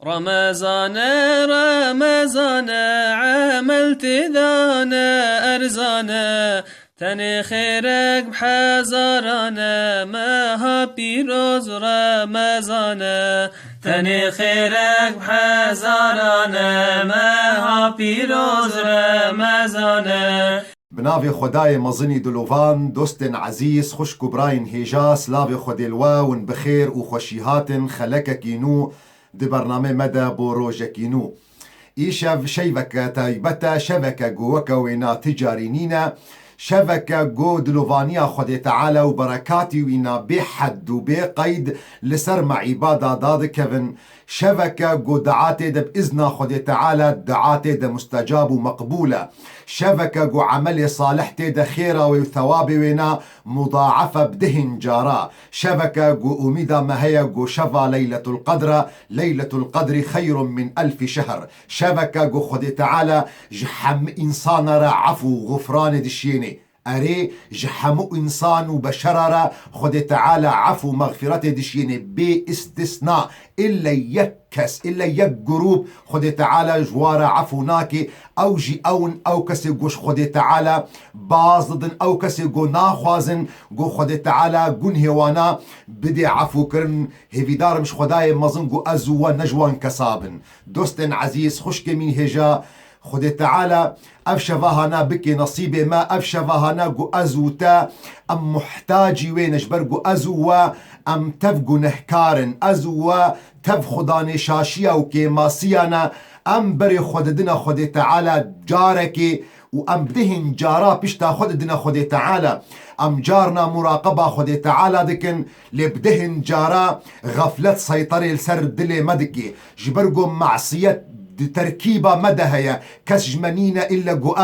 رمضان رمضان عملت ذانا أرزانا تني خيرك بحزارانا ما بيروز رمضانا تني خيرك بحزارانا ما بيروز رمضانا. بناوی خدای مزنی دلوان دوستن عزیز خوشک براین هیجاس لاوی خدای الواون بخیر و خوشیهاتن خلککینو دی برنامه مدى بوروجكينو إيشاف شيفكا تايبتا شبكة جوكا وينا تجارينينا شبكة جو دلوفانيا خدي تعالى وبركاتي وينا بحد وبقيد لسر مع عبادة داد كفن شبكة جو دعاتي دا بإذن خدي تعالى دعاتي دا مستجاب ومقبولة شبكة جو عمل صالحتي دا خيرة وثواب وينا مضاعفة بدهن جارا شبكة جو أميدا ما هي جو شفا ليلة القدر خير من 1000 شهر شبكة جو خدي تعالى جحم إنسان را عفو غفران دشيني أري جحمو إنسان وبشرر خد تعالى عفو مغفرة دشيني باستثناء إلا يك جروب خد تعالى جوار عفو ناكي أو جي أو كسي جوش خد تعالى بازدن أو كسي جو ناخوازن جو خد تعالى جون هوانا بدي عفو كرن هفيدار مش خداي مزن جو أزوا نجوان كسابن دوستن عزيز خشك من هجا خد تعالى أفشفاهنا بكي نصيبي ما أفشفاهنا جو أزوتا أم محتاجي وينش برجو أزوا أم تفجو نهكارن أزوا تف خداني شاشيا وكي ماسيانا أم بري خددنا خد تعالى جاركي وأم بدهن جارا بيشتا خددنا خد تعالى أم جارنا مراقبة خد تعالى دكن لبدهن جارا غفلة سيطري لسر دلي مدكي جبرجو معصية تركيبة مدهية كسجمنين إلا جو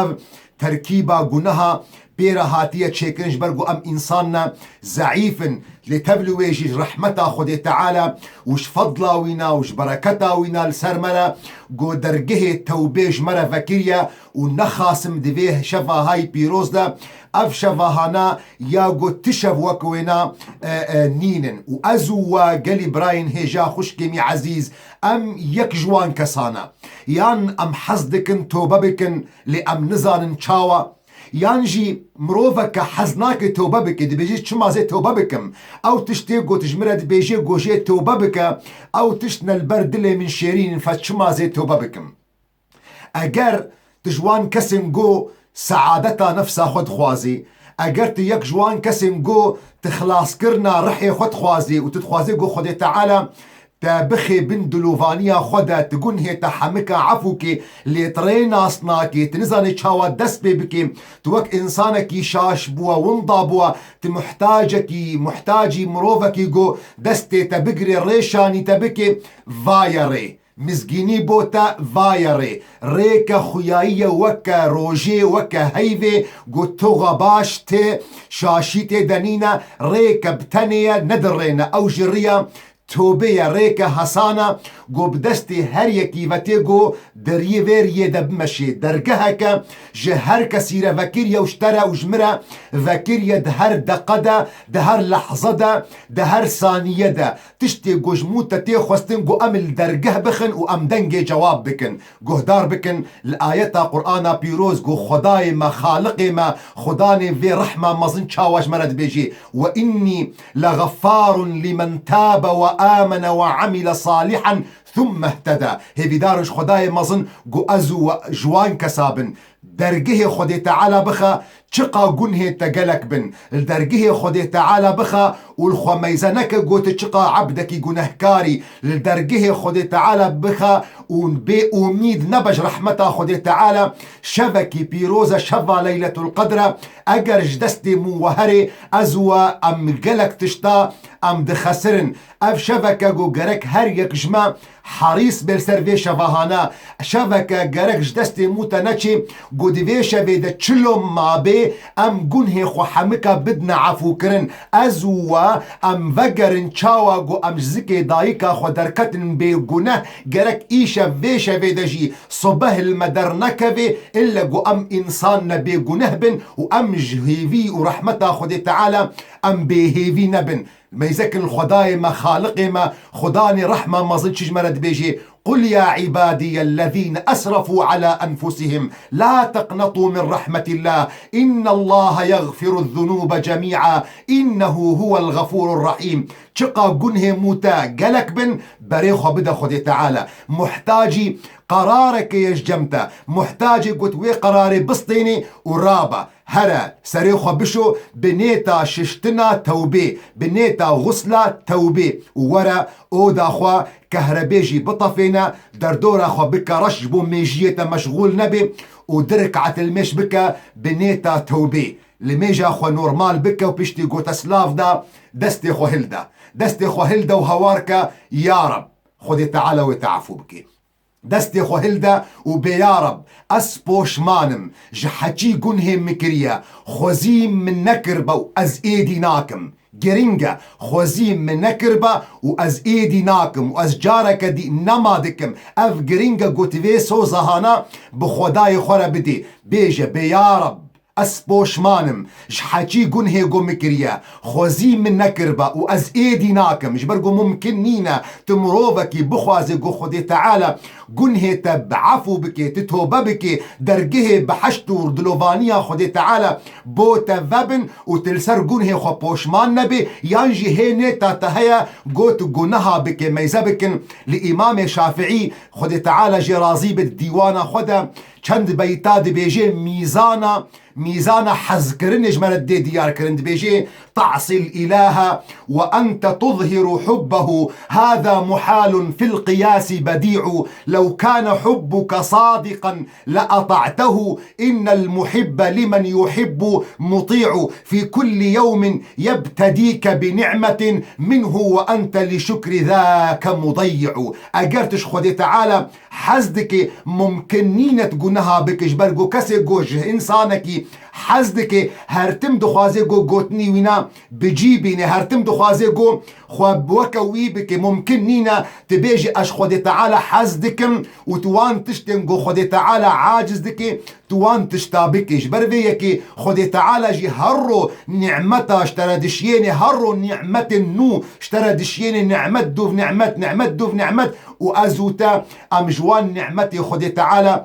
تركيبة جنها بيرا هاتية تشيكنش برجو أم إنساننا ضعيف لتبلو ويجي رحمته خدي تعالى وش فضله وينا وش بركته وينا لسرمنا جو درجه توبيج مرة فكرية ونخاسم دفيه شفا هاي بيروز ده أف شفاهانا يا جو تشف وكوينا نينن وأزوا قلي براين هيجا خشكمي عزيز أم يك جوان كسانا يان أم حصدكن توببكن لأم نزان تشاوا يانجي مروفك حزناك توبة بك دي بيجي تشما زي توبة بكم او تشتيقو تجمرد بيجي جوجي توبة بك او تشتنا البرد اللي من شيرين فتشما زي توبة بكم اگر تجوان كسن جو سعادتا نفسها خد خوازي اگر تيك جوان كسن جو تخلاص كرنا رحي خد خوازي وتتخوازي جو خدي تعالى تابخي بن دلوفانيا خدا تقول هي تحمكا عفوكي اللي ترينا اصناكي تنزاني تشاوى دس بيبكي توك انسانكي شاش بوا ونضا بوا تمحتاجكي محتاجي مروفكي جو دستي تبقري ريشاني تبكي فايري مزجيني بوتا فايري ريكا خياية وكا روجي وكا هيفي جو توغا باش تي شاشيتي دانينا ريكا بتانيا ندرينا او جريا توبه ريكا حسانا جو بدستي هر يكي وتيجو دريفير يدب مشي درجهك جهر كسيرة فكيريا واشترى وجمرة فكيريا دهر دقدا دهر لحظة دهر ثانية دا تشتي جو جموتة تيخوستن جو أمل درجه بخن وأم دنجي جواب بكن جو دار بكن الآيات قرآن بيروز جو خداي ما خالقي ما خداني في رحمة مزن شاواش مرد بيجي وإني لغفار لمن تاب وآمن وعمل صالحا ثم اهتدى هذي دارش خداي مزن جو أزو جوان كسابن درجه خدي تعالى بخا تشقا جنه تجلك بن الدرجه خدي تعالى بخا والخميزنك جوت تشقا عبدك جنهكاري الدرجه خدي تعالى بخا ونبي أميد نبج رحمته خدي تعالى شبكي بيروزة شفا ليلة القدر أجرج دستي موهري أزوا أم جلك تشتا أم دخسرن أف شبكة جو جرك هريك جما حريص بالسرفي شفاهانا شبكة جرك جدستي موتناتشي جو ديفيشا بيدا تشلوم ما بي أم جنه خو حمكا بدنا عفو كرن أزوا أم فجرن تشاوا جو أم زكي دايكا خو دركتن بي جنه جرك إيشا فيشا بيدا جي صبه المدرنكبي إلا جو أم إنسان نبي جنه بن وأم جهيفي ورحمته خدي تعالى أم بيهيفي نبن ما يذكر الخداي ما خالقي ما خداني رحمة ما ظلتش مرد بيجي قل يا عبادي الذين أسرفوا على أنفسهم لا تقنطوا من رحمة الله إن الله يغفر الذنوب جميعا إنه هو الغفور الرحيم. چقا گنه موتا قلق بن بريخو بدا خدي تعالى محتاجي قرارك يجمتا محتاجي قلت وي قراري بسطيني ورابا هرا سريخو بشو بنيتا ششتنا توبي بنيتا غسلة توبي وورا اودا خوا كهربيجي بطفينا دردورا خوا بكا رشبو ميجيتا مشغول نبي ودركعة المش بكا بنيتا توبي لميجا خوا نورمال بكا وبشتي قوتا سلاف دا دستي خو هلدا دستي خو هلدا وهواركا يا رب خدي تعالى وتعفو بكي دستي خو هلدا وبيا رب اسبوش مانم جحكي قنهم مكريا خوزيم من نكربا واز ايدي ناكم جرينجا خوزيم من نكربا واز ايدي ناكم واز جارك دي نمادكم اف جرينجا قوتفي سو زهانا بخداي خورا بدي بيجا بيا رب اسبوش مانم جحكي قنه قو مكريا خوزي من نكربا واز ايدي ناكم جبرقو ممكن نينا تمروفكي بخوازي قو خدي تعالى قنه تبعفو بكي تتوبا بكي درقه بحشتور دلوفانيا خدي تعالى بوتا فابن وتلسر قنه خو بوشمان نبي يانجي هيني تاتهيا قوت قنها بكي ميزبكن لإمام شافعي خدي تعالى جرازي بالديوانا خدا چند بيتا دي بيجي ميزانا حزكرن اجمال دي ديار كرند بيجي تعصي الإله وأنت تظهر حبه هذا محال في القياس بديع لو كان حبك صادقا لأطعته إن المحب لمن يحب مطيع في كل يوم يبتديك بنعمة منه وأنت لشكر ذاك مضيع. أجرتش خدي تعالى حزدك ممكنين تقولها بك جبرقو كسي جوج إنسانك حزدك هرتم دخوازي جو قوتني وينا بجيبيني هرتم دخوازي جو خواب وكوي بك ممكن نينا تبيجي اش خدي تعالى حزدكم وتوان تشتن جو خدي تعالى عاجزدك توان تشتابك جبرفيك خدي تعالى جي هرو نعمتا اشترى دشيني هرو نعمة النو اشترى دشيني نعمت دوف نعمت دوف نعمت وازوتا امجوان نعمتي خدي تعالى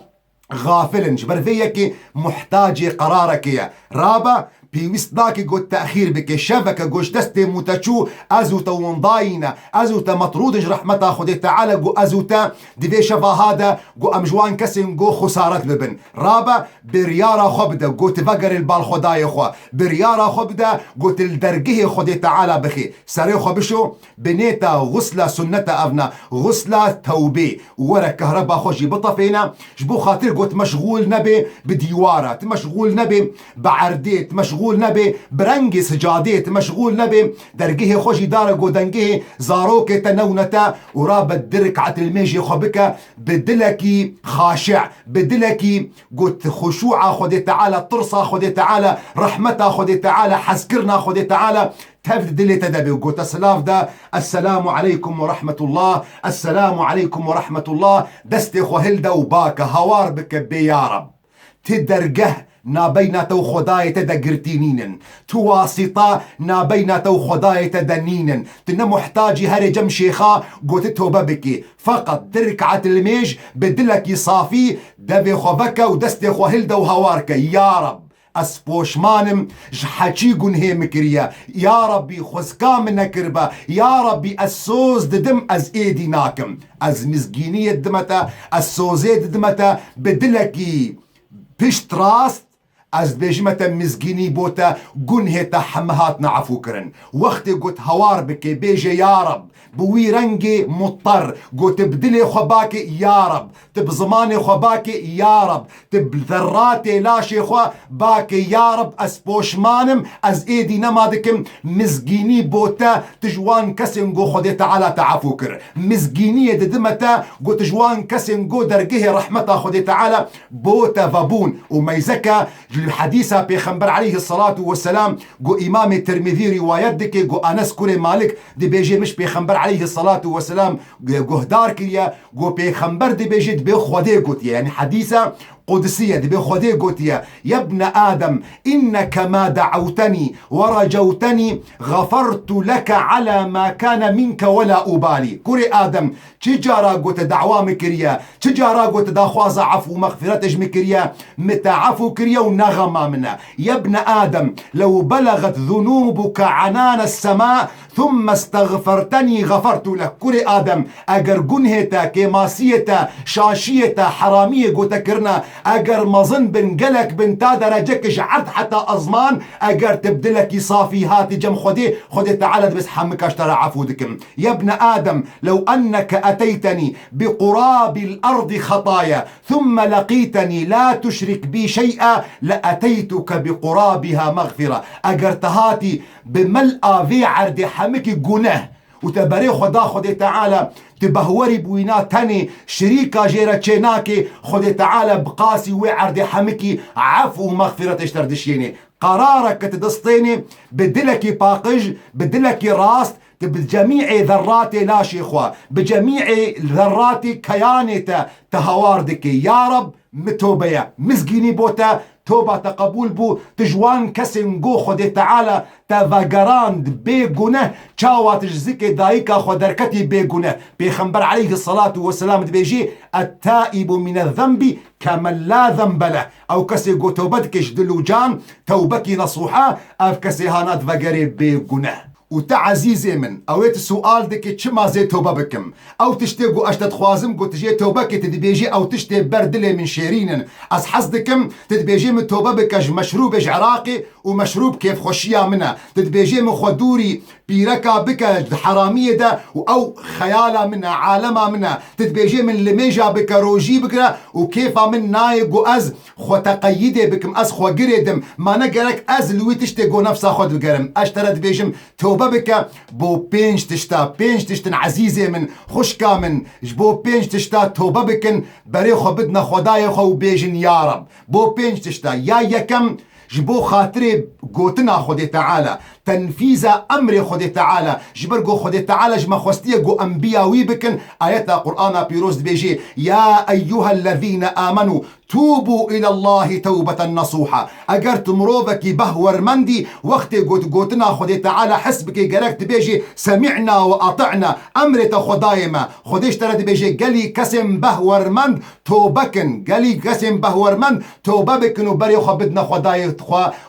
غافل جبرفيك محتاج قرارك يا رابا بيوست داكي قو التأخير بك شفك قوش دستي متشو أزوتا ونداينا أزوتا مطرودج رحمتا خدي تعالى قو أزوتا دي شفا هذا قو أمجوان كسن قو خسارت ببن رابا بريارا خبدا قو تفقر البال خداي خوا بريارا خبدا قو تلدرقه خدي تعالى بخي سري خبشو بنيتا غسلة سنة أبنا غسلة توبي ورا كهربا خوشي بطفينا جبو خاطر قو مشغول نبي بديوارة مشغول نبي بعرديت مشغول نبي برنجي سجاديت مشغول نبي درقه خوشي دارقو دنقه زاروك تنونتا وراب الدرك عت الميجي خبك بدلكي خاشع بدلكي قلت خشوعة خدي تعالى طرصة خدي تعالى رحمتها خدي تعالى حسكرنا خدي تعالى تبدلي تدبي وقلت السلاف دا السلام عليكم ورحمة الله السلام عليكم ورحمة الله دستي خوهلدا وباكا هوار بك بي يا رب تدرقه نابينا تو خداي تدقرتينين تواسطة نابينا تو خداي تدنين تنا محتاجي هاري جم شيخا قوت توبة بكي فقط دركعة الميج بدلك صافي دبي خوبكا ودستي خوهلدا وهواركا يا رب اسبوش مانم جحكي قنهي مكريا يا ربي خزكا من كربا يا ربي السوز ددم از ايدي ناكم از مزقينية دمتا السوزي دمتا بدلكي بشت راست از بيجمتا مزقيني بوتا قنهي تحمهات نعفو كرن وقت قلت هوار بكي بيجي يا رب بوي رنجي مضطر قلت تبدلي خباكي يا رب تبزماني خباكي يا رب تبذراتي لاشي خوا باكي يا رب اسبوش مانم از ايدي نمادكم مزقيني بوتا تجوان كسن قو خدي تعالى تعفو كر مزقينية ددمتا قو تجوان كسن قو درقه رحمتا خدي تعالى بوتا فابون وميزكا الحديثة بيخنبر عليه الصلاة والسلام قو إمام الترمذي روايات دكي قو أنس كوري مالك دي بيجي مش بيخنبر عليه الصلاة والسلام قو هدار كريا قو بيخنبر دي بيجي دي بيخوادي قوت يعني حديثة قدسية دي بخدي قوتيا يا ابن آدم إنك ما دعوتني ورجوتني غفرت لك على ما كان منك ولا أبالي. كوري آدم تجارا قوت دعوة مكريا تجارا قوت داخواز عفو مغفرتش مكريا متعفو كريا ونغما منا. يا ابن آدم لو بلغت ذنوبك عنان السماء ثم استغفرتني غفرت لك. كوري آدم اگر گنهتا كماسيتا شاشيتا حرامية قوت كرنا اگر مظن بن قلك بن تا درجك جعرت حتى أزمان اگر تبدلك صافي هاتي جم خدي تعالى بس حمك اشترى عفو دكم. يا ابن آدم لو أنك أتيتني بقراب الأرض خطايا ثم لقيتني لا تشرك بي شيئا لأتيتك بقرابها مغفرة. اگر تهاتي بملأ في عرض حمك جناه وتبري خدا تعالى تبهوري بوينا تاني شريكا جيرا تشيناكي خدي تعالى بقاسي وعرض حمكي عفو ومغفرة اشتردشيني. قرارك تدسطيني بدلكي باقج بدلكي راست بجميع ذراتي لا شيخوا بجميع ذراتي كياني تهواردك يا رب متوبيا مزقيني بوتا توبة تقبول بو تجوان كسن جو خدي تعالى تفاقراند بيقونه چاوا تجزيك دايكا خدركتي بيقونه بيخنبر عليه الصلاة والسلام بيجي التائب من الذنب كمن لا ذنب له او كسي جو توبتكش دلوجان توبكي نصوحا اف كسي هانات فاقري بيقونه. وتعزيزي من اويت السؤال دك تشما زي توبه بكم او تشتيقو اشتد خوازم قلت تجي توبه كي تدبيجي او تشتي بردلي من شيرين از حصدكم تدبيجي من توبه بكج مشروب عراقي ومشروب كيف خوشيا منها تدبيجي من خدوري بيركا بك حرامية ده او خيالة منها عالمة منها تدبيجي من لميجا بك روجي بكرا وكيفا من نايق واز خو تقيدي بكم از خو قريدم ما نقرك از لوي تشتيقو نفسها خد بقرم اشترت بيجم توبه بك بو بينج تشتن عزيزي من خشكا من بو بينج تشتا توبه بكن بريخو بدنا خداي خو بيجن يا رب بو بينج تشتا يا يكم جبو خاطري قوتنا خدي تعالى تنفيذ أمر خدي تعالى جبرقو خدي تعالى جما خستيه قو أنبياوي بكن آيات القرآن بيروز بيجي يا أيها الذين آمنوا توبوا إلى الله توبة نصوحة. أجرت مروبك بهور مندي وقت قوتنا خدي تعالى حسبك قرقت بيجي سمعنا وأطعنا أمر خدايما خديش ترد بيجي قالي كسم بهور مند توبكن قالي كسم بهور مند توبة بكن وبري خبدنا خداي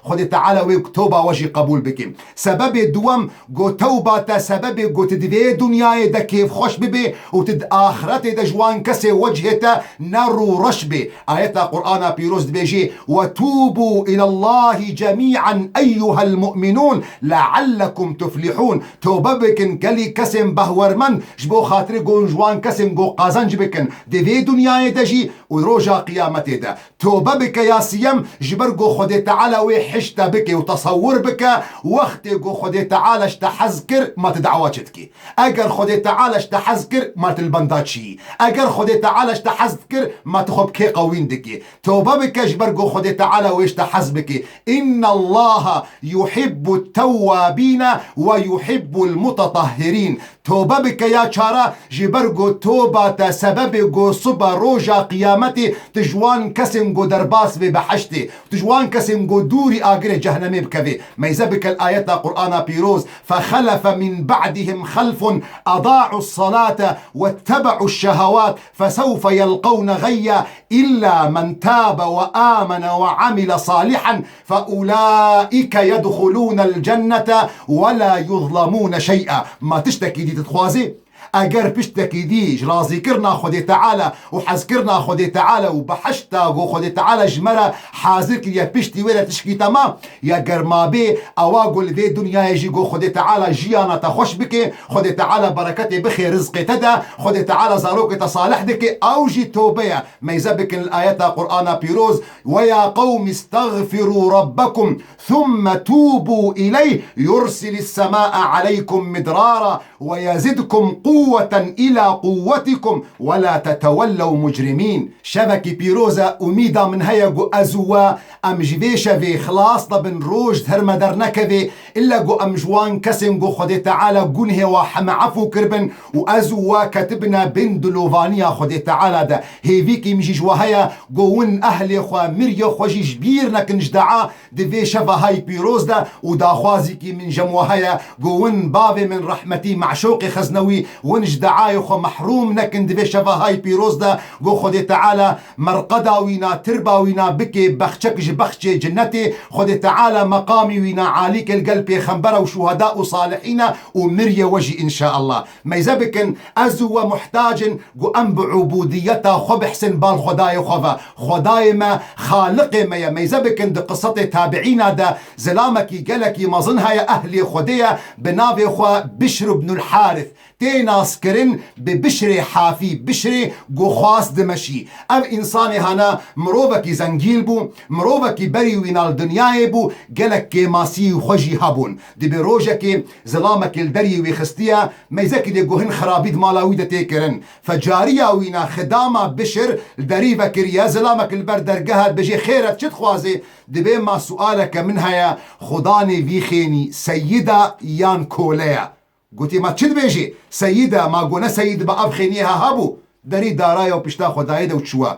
خدي تعالى ويكتوبة وجي قبول بكم سبب الدوام قو توبة سبب قو تدفي دنياي دا كيف خوش ببي وتد آخرتي دا جوان كسي وجهتا نارو رشبي. آيات القرآن بيروز بيجي وتوبوا إلى الله جميعا أيها المؤمنون لعلكم تفلحون. توبة بكن قالي كسم بهور من جبو خاطري قو جوان كسم قو قازنج بكن دفي دنياي دا جي وروجا قيامتي دا توبة بك يا سيام جبرقو خدي تعالى ويحشت بك وتصور بك وقت قو خدي تعالى اشتحذكر ما تدعواتك اگر خدي تعالى اشتحذكر ما تلبنداتشي اگر خدي تعالى اشتحذكر ما تخب كي قوين دكي. توبة بك جبرقو خدي تعالى ويشتحذ بك إن الله يحب التوابين ويحب المتطهرين. توبة بك يا شارع جبرقو توبة سبب قو صبا روجا قيامتي تجوان كسم قو درباس بحشتي تجوان كسم قو دوري آقري جهنمي بكذي ما يزبك الآيات القرآن بيروز فخلف من بعدهم خلف أضاعوا الصلاة واتبعوا الشهوات فسوف يلقون غيا إلا من تاب وآمن وعمل صالحا فأولئك يدخلون الجنة ولا يظلمون شيئا. ما تشتكي دي تتخوازي اگر بشتكي ديج رازي كرنا خدي تعالى وحذكرنا خدي تعالى وبحشتا قو خدي تعالى جمرة حاذرك يا بشتي ولا تشكي تمام يا قرما بي اواقل ذي دنيا يجي قو خدي تعالى جيانا تخش بك خدي تعالى بركتي بخي رزقي تدا خدي تعالى زاروك تصالح دك اوجي توبيا ما يزبك الآيات القرآن بيروز ويا قوم استغفروا ربكم ثم توبوا إليه يرسل السماء عليكم مدرارا ويزدكم قوة قوة إلى قوتكم ولا تتولوا مجرمين. شبكي بيروزا أميدا من هيا أزوا أم جبيشة في خلاص طبن روج هر مدر نكذي إلا جو أم جوان كسم جو خدي تعالى قنه وحم عفو كربن وأزوا كتبنا بن دلوفانيا خدي تعالى ده هيفيكي مجي جواهيا قوون أهلي خوا مريو خوشي جبير نكن جدعا دفي شفا هاي بيروز ده ودا خوازيكي من جمواهيا قوون بابي من رحمتي معشوقي خزنوي ونجدعاي خو محروم نكن دفي شفا هاي بيروز ده قو خدي تعالى مرقدا وينا تربا وينا بكي بخشك بخشي جنتي خدي تعالى مقامي وينا عاليك القلب خنبرة وشهداء وصالحين ومريا وجي إن شاء الله. ما يزبكن أزو محتاج قو أنب عبوديته خب حسن بال خداي خفا خداي ما خالق ما يزبكن دي قصة تابعين دا زلامكي قلكي مظنها يا أهلي خدية بنافي خوا بشر بن الحارث تيناس كرن ببشري حافي بشري قو خاص دمشي ام انساني هنا مروبكي زنجيل بو مروبكي بري وينا الدنيا بو قلك كي ماسي وخجي هبون دي بروجكي زلامك الدري ويخستيا ما يزكي دي قوهن خرابيد مالاويدة تيكرن فجاريا وينا خدامة بشر الدري بكريا زلامك البردرقهد بجي خيرت شد خوازي دي بما سؤالك منها يا خداني فيخيني سيدة يان كوليا قلتي ما تشد بيجي سيدة ما قلنا سيد بأبخينيها هبو دري دارايا وبشتا خدايدا وتشوا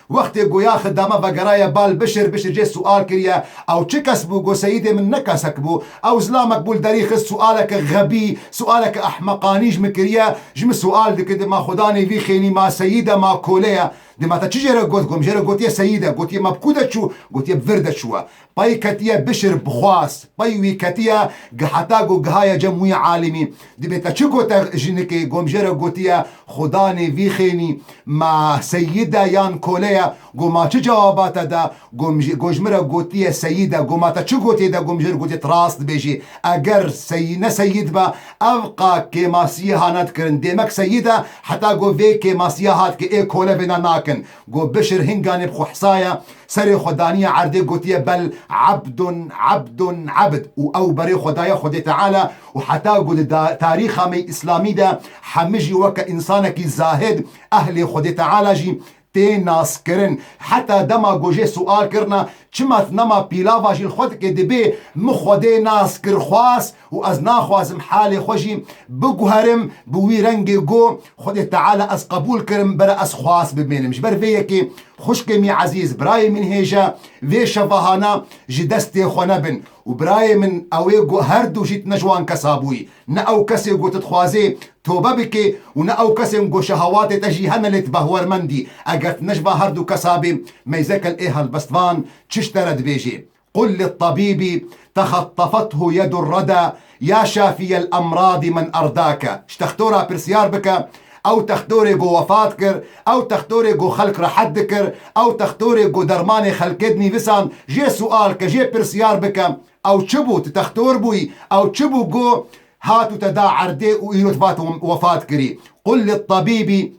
وقت قويا خدامة فقرايا بال بشر جي سؤال كريا او تشكسبو قو سيدي من نكسك بو او زلامك بول دريخ سؤالك غبي سؤالك احمقانيج مكريا جم سؤال دي كده ما خداني في خيني ما سيدة ما كوليا دي ما تشجر قوتكم جرى قوت يا سيدة قوت يا مبكودة شو قوت يا بفردة شو باي كتيا بشر بخواس باي وي كتيا قحتاقو قهايا جموية عالمي دي بتشكو تجنكي قوم جرى قوت يا خداني في خيني ما سيدة يان كوليا قوم ما تجاوبات دا قوم جمرة قوت يا سيدة قوم ما تشكو تيدا قوم جرى قوت تراس بيجي اگر سيد با ابقى كماسيها نذكرن ديمك سيدة حتى قو في كماسيها هات كي اي كولا بنا ناك قو بشر هنگاني بخو حصايا سري خدانية عردي قوتية بل عبد او بري خدايا خدي تعالى وحتى قو تاريخ مي اسلامي دا حمجي وكا انسانك زاهد اهلي خدي تعالى جي تين ناس كرن حتى دما جوجي سؤال كرنا چمت نما بيلاوا جي الخود كي دبي مخودي ناس كر خواس وازنا خوازم حالي خوشي بقهرم بوي رنگي جو خدي تعالى از قبول كرم برا از خواس ببينم جبر فيكي خوشكمي عزيز براي من هيجا في شفاهانا جدستي خونبن وبراي من اويغو هردو جيت نجوان كسابوي نا او كسي جو تتخوازي توبه بكي ونا او كسي جو شهواتي تجي هنا لتبهور مندي اقت نجبا هردو كسابي ميزاك الايه البستفان تشترد بيجي قل للطبيب تخطفته يد الردى يا شافي الامراض من ارداك اشتختورا برسيار بك او تختوري جو وفاتكر او تختوري جو خلق رحدكر او تختوري جو درماني خلقدني بسان جي سؤال كجي برسيار بك او تشبو تختور بوي او تشبو جو هاتو تدا عردي ويوتفات وفاتكري قل للطبيب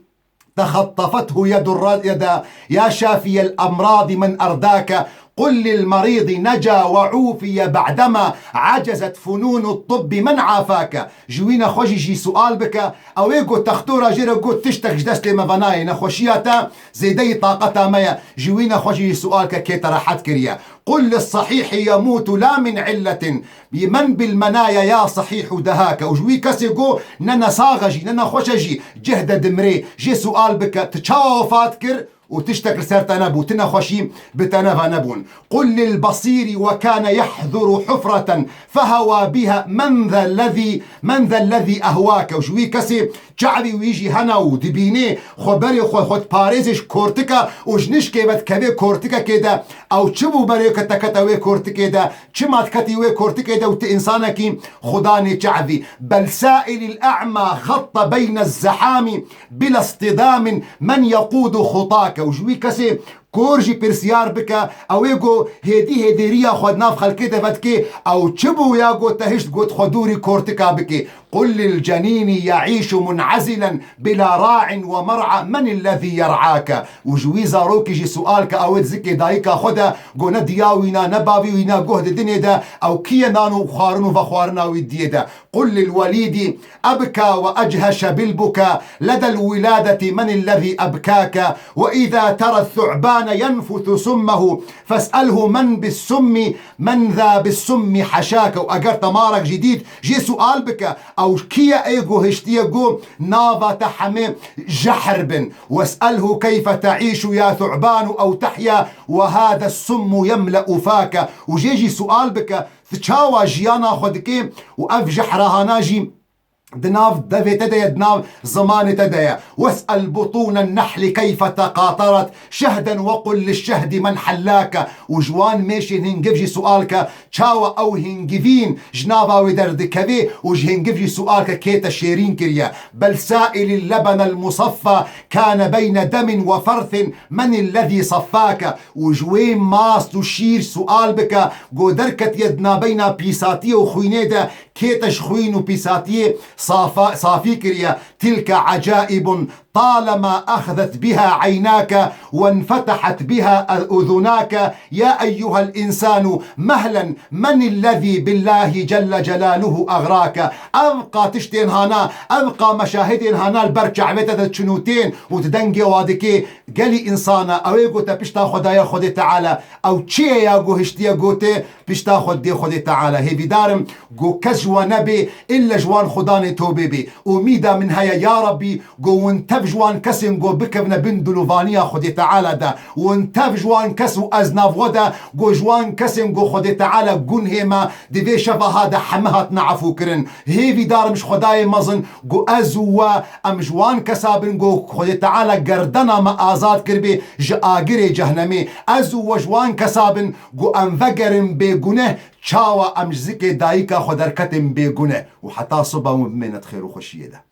تخطفته يد الردى يا شافي الامراض من ارداك قل للمريض نجا وعوفي بعدما عجزت فنون الطب من عافاك جوينا خوشي جي سؤال بك او يقو تختورا جيرا قو تشتك جدست لما فناي نخوشياتا زيدي طاقتا ميا جوينا خوشي جي سؤالك كي ترحت كريا قل للصحيح يموت لا من علة بمن بالمنايا يا صحيح دهاك وجوي كسيقو ننا صاغجي ننا خوشجي جهد دمري جي سؤال بك تشاو فاتكر وتشتكر سرت نبو تنخوشي بتنفى نبون قل للبصير وكان يحذر حفرة فهوى بها من ذا الذي أهواك وشوي كسي شعبي ويجي هنا ودبيني خبري خود باريزش كورتكا وجنش كيبت كبي كورتكا كده او تشبو بري كتا وي كورتكا ده چمات كتي وي كورتكا ده وت انسانكي خداني شعبي بل سائل الأعمى خط بين الزحام بلا اصطدام من يقود خطاك وجوي كسي كورجي برسيار بك او يقو هدي ريا خود ناف خلقي دفتكي او تشبو ياقو تهشت قد خدوري كورتكا بكي قل للجنين يعيش منعزلا بلا راع ومرعى من الذي يرعاك وجويزا روكي جي سؤالك او تزكي دايكا خدا قو ندياوينا نبابيوينا قهد الدنيا دا او كيا نانو خارنو فخوارنا ويدي دا قل للوليد أبكى وأجهش بالبكاء لدى الولادة من الذي أبكاك وإذا ترى الثعبان ينفث سمه فاسأله من ذا بالسم حشاك وأقرت مارك جديد جي سؤال بك أو كيا ايغو هشتيغو نافا تحمي جحرب واسأله كيف تعيش يا ثعبان أو تحيا وهذا السم يملأ فاك وجيجي سؤال بك تشاوى جيانا خدكي وأف جحرها ناجي دناف دفي تدايا دناف زمان تدايا واسأل بطون النحل كيف تقاطرت شهدا وقل للشهد من حلاك وجوان ماشي هنجفجي سؤالك تشاوى او هنجفين جنابا ودردكبي وجهنجفجي سؤالك كيتا شيرين كريا بل سائل اللبن المصفى كان بين دم وفرث من الذي صفاك وجوين ماس تشير سؤال بك قدركت يدنا بين بيساتي وخوينيدا كيتش خوين وبيساتي صافي كريا تلك عجائب طالما أخذت بها عيناك وانفتحت بها أذناك يا أيها الإنسان مهلا من الذي بالله جل جلاله أغراك أبقى تشتين هانا أبقى مشاهدين هانا البرجع متى تشنوتين وتدنجي وادكي قالي إنسانا أويقو تبشتا خدايا خدي تعالى أو تشي ياقو هشتيا قوتي بشتا خدي خدي تعالى هي بدارم قو كزوا نبي إلا جوان خداني توبي بي وميدا من هيا يا ربي قو وانتب جوان كسن قو بكبنا بندلوفانيا خدي تعالى دا وانتب جوان كسو أزناف غدا قو جوان كسن قو خدي تعالى قون هما دي شفا هذا حمهات نعفو كرن هي بدارم مش خداي مزن قو أزوا أم جوان كسابن قو خدي تعالى قردنا ما آزاد كربي جاقري جهنمي أزوا جوان كسابن قو أنفقرن بيقونه چاوا امجزك دايكا خدركتن بيقونه وحتى صبا من خير وخشيه ده